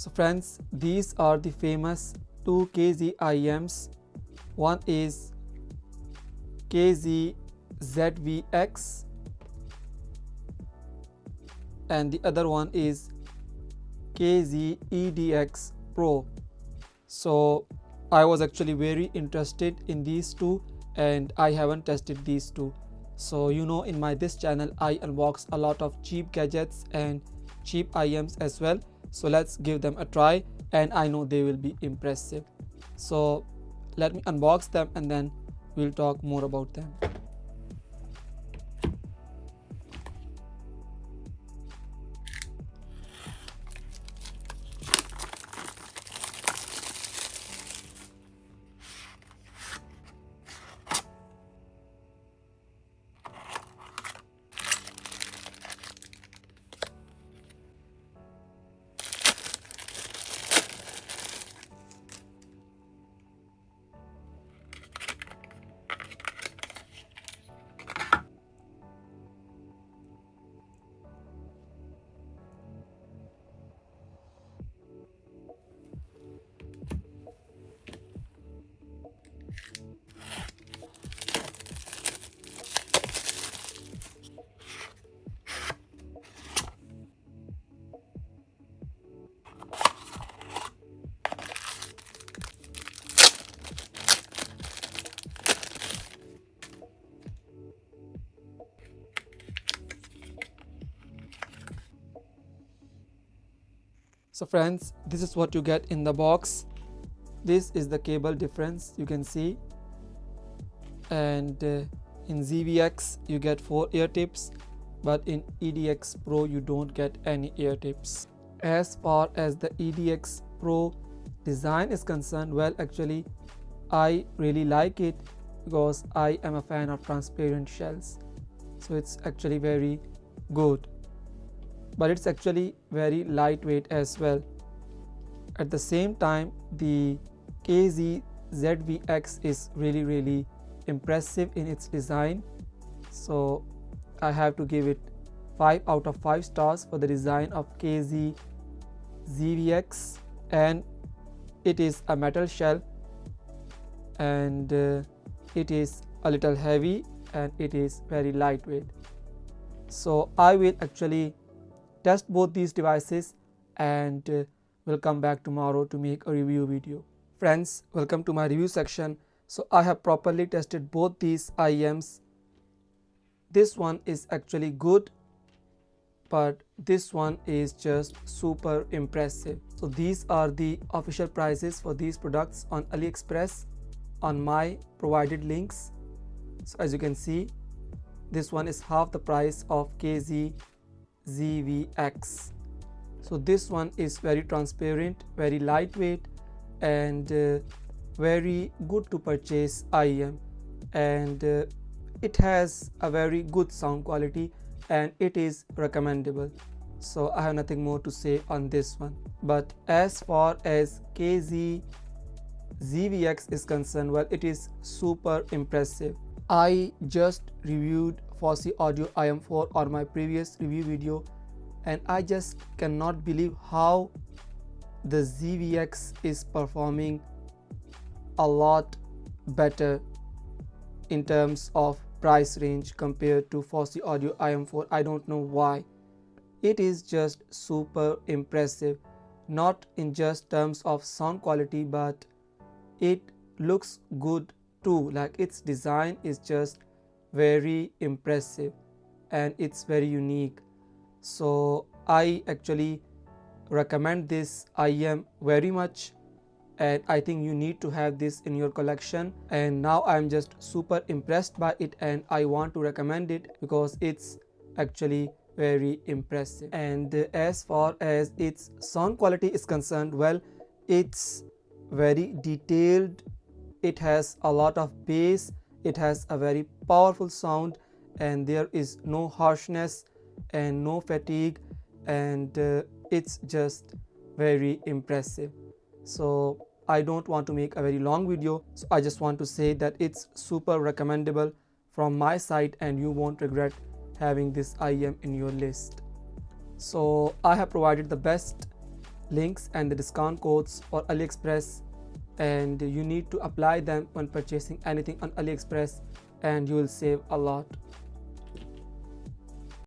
So friends, these are the famous 2 kg iems. One is kg ZVX and the other one is kg EDX Pro. So I was actually very interested in these two and I haven't tested these two. So in my this channel I unbox a lot of cheap gadgets and cheap iems as well. So let's give them a try and I know they will be impressive. So let me unbox them and then we'll talk more about them. So friends, this is what you get in the box. This is the cable difference, you can see. And in ZVX you get 4 ear tips, but in EDX Pro you don't get any ear tips. As far as the EDX Pro design is concerned, well, actually I really like it because I am a fan of transparent shells. So it's actually very good, but it's actually very lightweight as well. At the same time, the kg ZVX is really impressive in its design. So I have to give it 5 out of 5 stars for the design of kg ZVX. And it is a metal shell and it is a little heavy and it is very lightweight. So I will actually test both these devices and will come back tomorrow to make a review video. Friends, welcome to my review section. So I have properly tested both these iems. This one is actually good, but this one is just super impressive. So these are the official prices for these products on AliExpress on my provided links. So as you can see, this one is half the price of kg ZVX. So this one is very transparent, very lightweight and very good to purchase IEM, and it has a very good sound quality and it is recommendable. So I have nothing more to say on this one. But as far as kg ZVX is concerned, well, it is super impressive. I just reviewed Fosi Audio IM4 on my previous review video and I just cannot believe how the ZVX is performing a lot better in terms of price range compared to Fosi Audio IM4. I don't know why. It is just super impressive, not in just terms of sound quality, but it looks good too. Like its design is just very impressive and it's very unique. So I actually recommend this IEM very much and I think you need to have this in your collection. And now I'm just super impressed by it and I want to recommend it because it's actually very impressive. And as far as its sound quality is concerned, well, it's very detailed. It has a lot of bass, it has a very powerful sound and there is no harshness and no fatigue, and it's just very impressive. So I don't want to make a very long video, so I just want to say that it's super recommendable from my side and you won't regret having this IEM in your list. So I have provided the best links and the discount codes for AliExpress, and you need to apply them when purchasing anything on AliExpress, and you will save a lot.